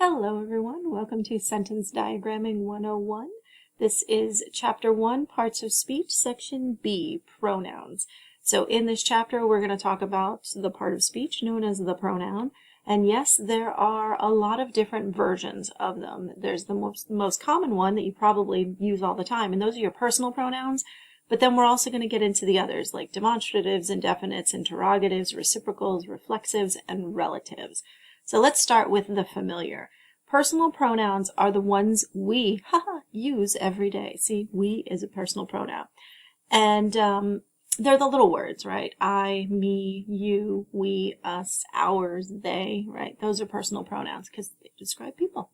Hello everyone, welcome to Sentence Diagramming 101. This is Chapter 1, Parts of Speech, Section B, Pronouns. So in this chapter we're going to talk about the part of speech known as the pronoun. And yes, there are a lot of different versions of them. There's the most common one that you probably use all the time, and those are your personal pronouns. But then we're also going to get into the others like demonstratives, indefinites, interrogatives, reciprocals, reflexives, and relatives. So let's start with the familiar. Personal pronouns are the ones we use every day. See, we is a personal pronoun. And they're the little words, right? I, me, you, we, us, ours, they, right? Those are personal pronouns because they describe people.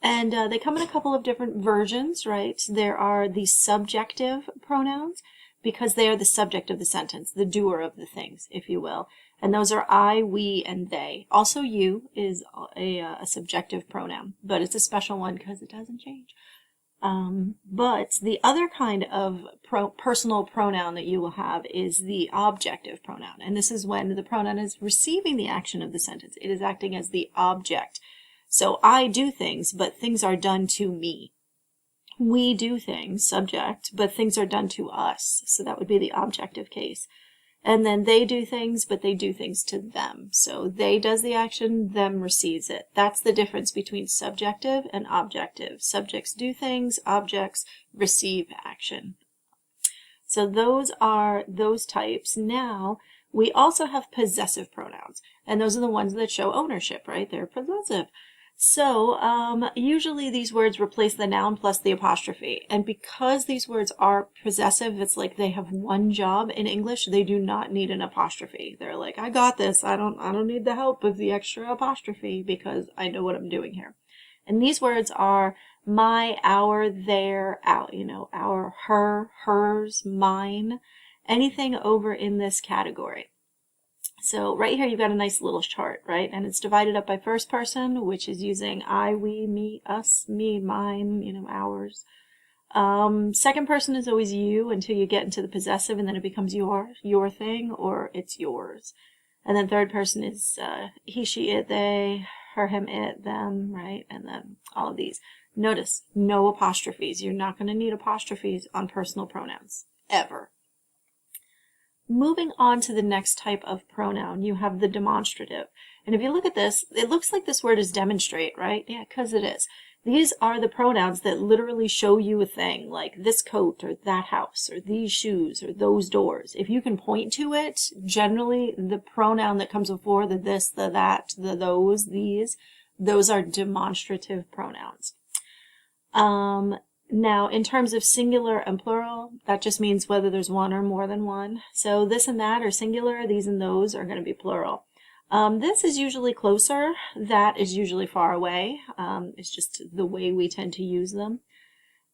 And they come in a couple of different versions, right? There are the subjective pronouns because they are the subject of the sentence, the doer of the things, if you will. And those are I, we, and they. Also, you is a subjective pronoun, but it's a special one because it doesn't change. But the other kind of personal pronoun that you will have is the objective pronoun. And this is when the pronoun is receiving the action of the sentence. It is acting as the object. So I do things, but things are done to me. We do things, subject, but things are done to us. So that would be the objective case. And then they do things, but they do things to them. So they does the action, them receives it. That's the difference between subjective and objective. Subjects do things, objects receive action. So those are those types. Now, we also have possessive pronouns. And those are the ones that show ownership, right? They're possessive. So, usually these words replace the noun plus the apostrophe. And because these words are possessive, it's like they have one job in English. They do not need an apostrophe. They're like, I got this. I don't need the help of the extra apostrophe because I know what I'm doing here. And these words are my, our, their, our, her, hers, mine, anything over in this category. So right here you've got a nice little chart, right? And it's divided up by first person, which is using I, we, me, us, me, mine, ours. Second person is always you until you get into the possessive, and then it becomes your thing, or it's yours. And then third person is he, she, it, they, her, him, it, them, right? And then all of these. Notice, no apostrophes. You're not going to need apostrophes on personal pronouns, ever. Moving on to the next type of pronoun, you have the demonstrative. And if you look at this, it looks like this word is demonstrate, right? Yeah, because it is. These are the pronouns that literally show you a thing, like this coat or that house or these shoes or those doors. If you can point to it, generally the pronoun that comes before the this, the that, the those, these, those are demonstrative pronouns. Now, in terms of singular and plural, that just means whether there's one or more than one. So this and that are singular, these and those are going to be plural. This is usually closer, that is usually far away. It's just the way we tend to use them.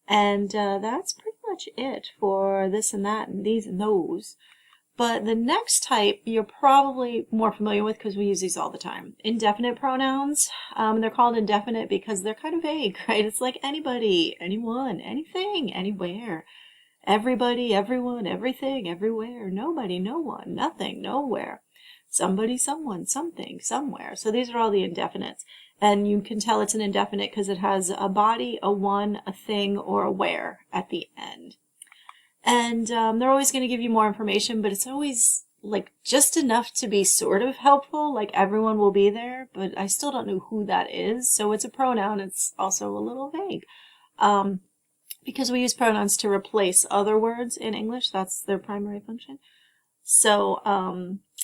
And that's pretty much it for this and that and these and those. But the next type you're probably more familiar with because we use these all the time. Indefinite pronouns. They're called indefinite because they're kind of vague, right? It's like anybody, anyone, anything, anywhere. Everybody, everyone, everything, everywhere. Nobody, no one, nothing, nowhere. Somebody, someone, something, somewhere. So these are all the indefinites. And you can tell it's an indefinite because it has a body, a one, a thing, or a where at the end. And they're always going to give you more information, but it's always like just enough to be sort of helpful, like everyone will be there, but I still don't know who that is. So it's a pronoun. It's also a little vague because we use pronouns to replace other words in English. That's their primary function. So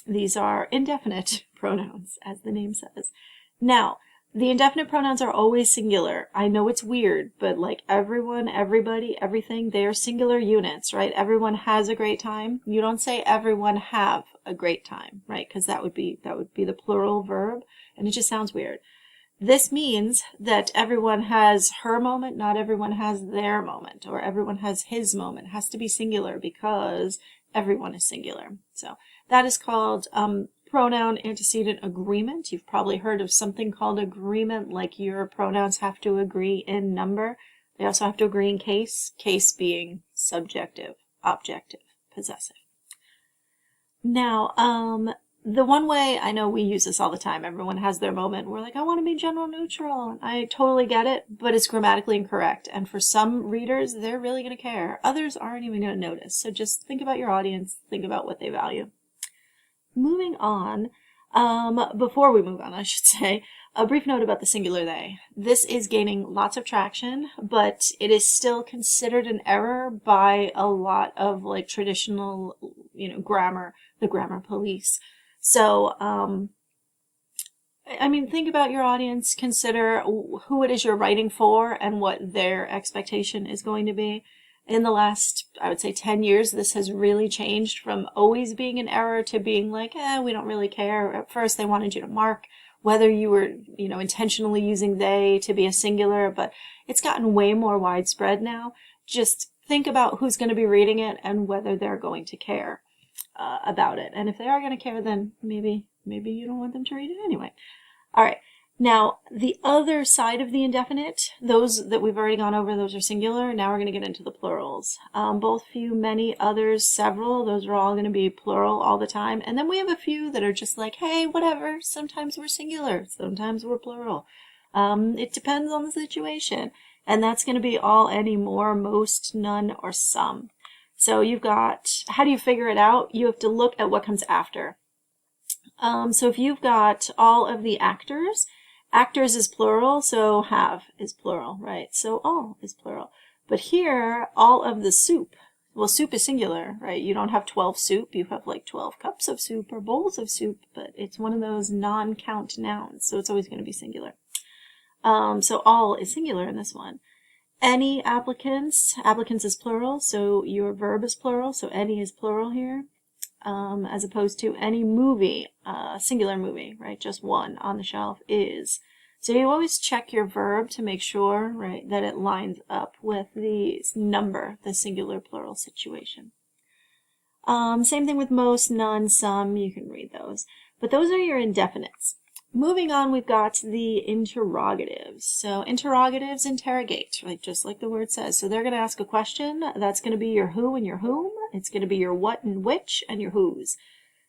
these are indefinite pronouns, as the name says. Now, the indefinite pronouns are always singular. I know it's weird, but like everyone, everybody, everything, they are singular units, right? Everyone has a great time. You don't say everyone have a great time, right? Because that would be the plural verb, and it just sounds weird. This means that everyone has her moment, not everyone has their moment, or everyone has his moment. It has to be singular because everyone is singular. So that is called pronoun antecedent agreement. You've probably heard of something called agreement, like your pronouns have to agree in number. They also have to agree in case being subjective, objective, possessive. Now, The one way, I know we use this all the time, everyone has their moment, we're like, I want to be gender neutral. I totally get it, but it's grammatically incorrect. And for some readers, they're really going to care. Others aren't even going to notice. So just think about your audience, think about what they value. Moving on, before we move on, I should say, a brief note about the singular they. This is gaining lots of traction, but it is still considered an error by a lot of like traditional, grammar, the grammar police. So, I mean, think about your audience, consider who it is you're writing for and what their expectation is going to be. In the last, I would say 10 years, this has really changed from always being an error to being like, we don't really care. At first, they wanted you to mark whether you were, intentionally using they to be a singular, but it's gotten way more widespread now. Just think about who's going to be reading it and whether they're going to care about it. And if they are going to care, then maybe you don't want them to read it anyway. All right. Now, the other side of the indefinite, those that we've already gone over, those are singular. Now we're going to get into the plurals. Both, few, many, others, several, those are all going to be plural all the time. And then we have a few that are just like, hey, whatever, sometimes we're singular, sometimes we're plural. It depends on the situation. And that's going to be all, any, more, most, none, or some. So you've got, how do you figure it out? You have to look at what comes after. So if you've got all of the actors is plural, so have is plural, right? So all is plural. But here, all of the soup, well, soup is singular, right? You don't have 12 soup, you have like 12 cups of soup or bowls of soup, but it's one of those non-count nouns, so it's always going to be singular. So all is singular in this one. Any applicants is plural, so your verb is plural, so any is plural here. As opposed to any movie, singular movie, right? Just one on the shelf is. So you always check your verb to make sure, right, that it lines up with the number, the singular plural situation. Same thing with most, none, some, you can read those. But those are your indefinites. Moving on, we've got the interrogatives. So interrogatives interrogate, right? Just like the word says. So they're going to ask a question. That's going to be your who and your whom. It's going to be your what and which and your whose.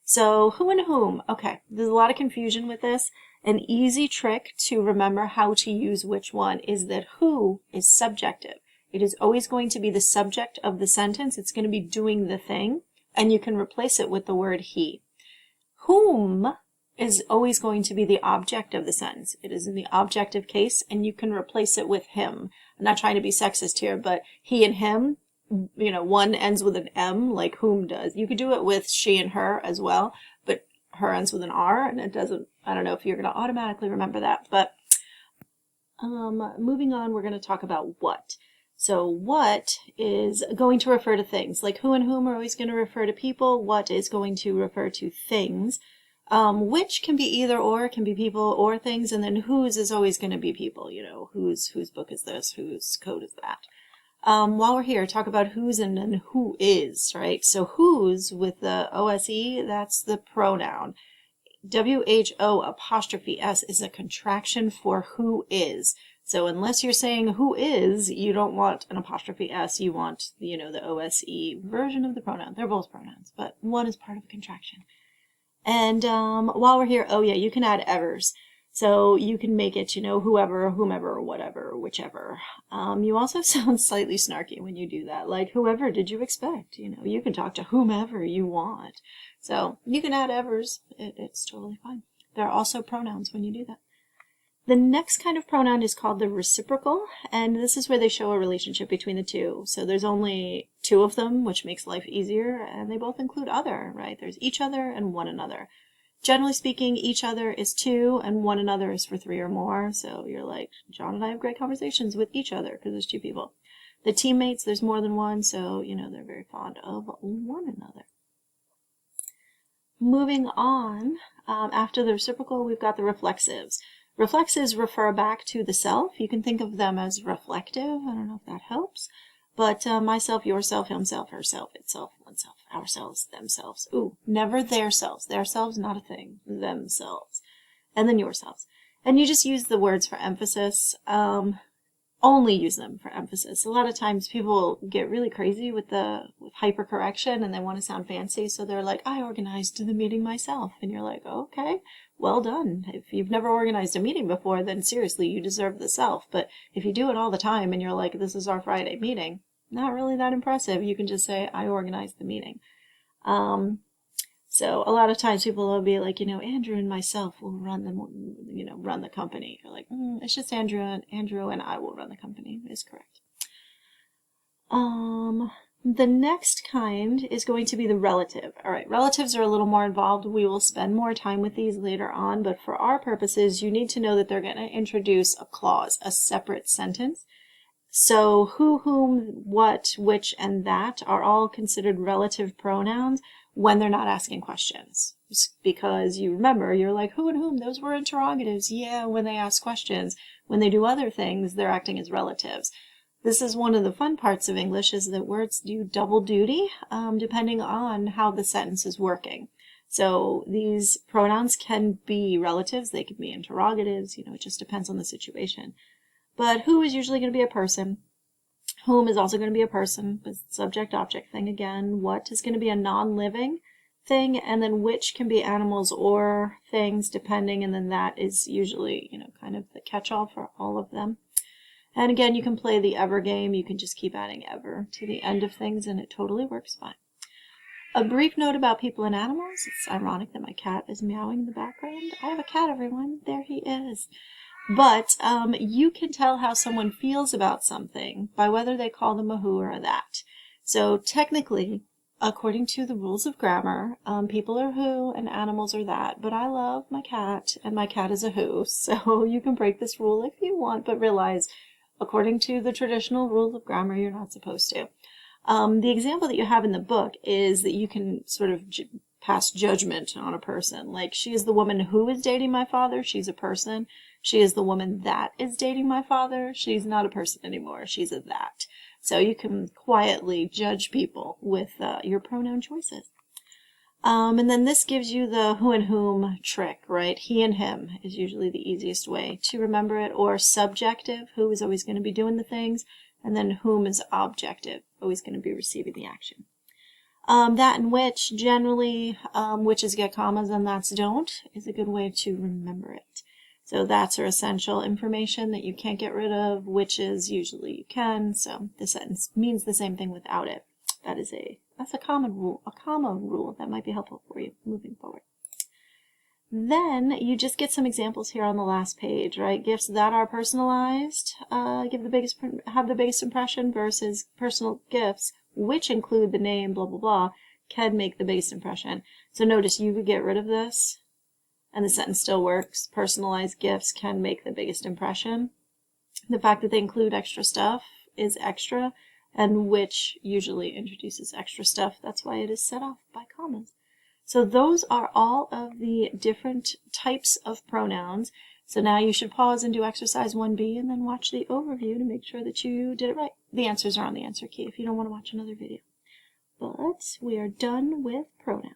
So who and whom. Okay, there's a lot of confusion with this. An easy trick to remember how to use which one is that who is subjective. It is always going to be the subject of the sentence. It's going to be doing the thing, and you can replace it with the word he. Whom is always going to be the object of the sentence. It is in the objective case, and you can replace it with him. I'm not trying to be sexist here, but he and him, one ends with an M, like whom does. You could do it with she and her as well, but her ends with an R, and it doesn't, I don't know if you're going to automatically remember that, but moving on, we're going to talk about what. So what is going to refer to things, like who and whom are always going to refer to people. What is going to refer to things. Which can be either or, can be people or things, and then whose is always going to be people, whose book is this, whose code is that. While we're here, talk about whose and then who is, right? So whose with the OSE, that's the pronoun. WHO apostrophe S is a contraction for who is. So unless you're saying who is, you don't want an apostrophe S, you want, the OSE version of the pronoun. They're both pronouns, but one is part of a contraction. And while we're here, oh yeah, you can add evers. So you can make it, whoever, whomever, whatever, whichever. You also sound slightly snarky when you do that. Like, whoever did you expect? You can talk to whomever you want. So you can add evers. It's totally fine. There are also pronouns when you do that. The next kind of pronoun is called the reciprocal, and this is where they show a relationship between the two. So there's only two of them, which makes life easier, and they both include other, right? There's each other and one another. Generally speaking, each other is two, and one another is for three or more. So you're like, John and I have great conversations with each other because there's two people. The teammates, there's more than one, so, they're very fond of one another. Moving on, after the reciprocal, we've got the reflexives. Reflexives refer back to the self. You can think of them as reflective. I don't know if that helps. But myself, yourself, himself, herself, itself, oneself, ourselves, themselves. Ooh, never their selves. Their selves, not a thing. Themselves. And then yourselves. And you just use the words for emphasis. only use them for emphasis. A lot of times people get really crazy with hypercorrection and they want to sound fancy, so they're like, I organized the meeting myself. And you're like, okay, well done. If you've never organized a meeting before, then seriously, you deserve the self. But if you do it all the time and you're like, this is our Friday meeting, not really that impressive. You can just say, I organized the meeting. So a lot of times people will be like, Andrew and myself will run the company. You're like, it's just Andrew and I will run the company is correct. The next kind is going to be the relative. All right, relatives are a little more involved. We will spend more time with these later on, but for our purposes, you need to know that they're going to introduce a clause, a separate sentence. So who, whom, what, which, and that are all considered relative pronouns when they're not asking questions. Because you remember, you're like, who and whom, those were interrogatives. Yeah, when they ask questions. When they do other things, they're acting as relatives. This is one of the fun parts of English, is that words do double duty, depending on how the sentence is working. So these pronouns can be relatives, they can be interrogatives, it just depends on the situation. But who is usually going to be a person. Whom is also going to be a person, but subject-object thing again. What is going to be a non-living thing, and then which can be animals or things, depending, and then that is usually, kind of the catch-all for all of them. And again, you can play the ever game. You can just keep adding ever to the end of things, and it totally works fine. A brief note about people and animals. It's ironic that my cat is meowing in the background. I have a cat, everyone. There he is. But you can tell how someone feels about something by whether they call them a who or a that. So technically, according to the rules of grammar, people are who and animals are that. But I love my cat, and my cat is a who. So you can break this rule if you want, but realize, according to the traditional rules of grammar, you're not supposed to. The example that you have in the book is that you can sort of pass judgment on a person. Like, she is the woman who is dating my father. She's a person. She is the woman that is dating my father. She's not a person anymore. She's a that. So you can quietly judge people with your pronoun choices. And then this gives you the who and whom trick, right? He and him is usually the easiest way to remember it. Or subjective, who is always going to be doing the things. And then whom is objective, always going to be receiving the action. That and which, generally, whiches get commas and that's don't, is a good way to remember it. So that's are essential information that you can't get rid of, whiches usually you can, so the sentence means the same thing without it. That's a common rule, a comma rule that might be helpful for you moving forward. Then you just get some examples here on the last page, right? Gifts that are personalized have the biggest impression versus personal gifts, which include the name, blah, blah, blah, can make the biggest impression. So notice you could get rid of this, and the sentence still works. Personalized gifts can make the biggest impression. The fact that they include extra stuff is extra, and which usually introduces extra stuff. That's why it is set off by commas. So those are all of the different types of pronouns. So now you should pause and do exercise 1B and then watch the overview to make sure that you did it right. The answers are on the answer key if you don't want to watch another video. But we are done with pronouns.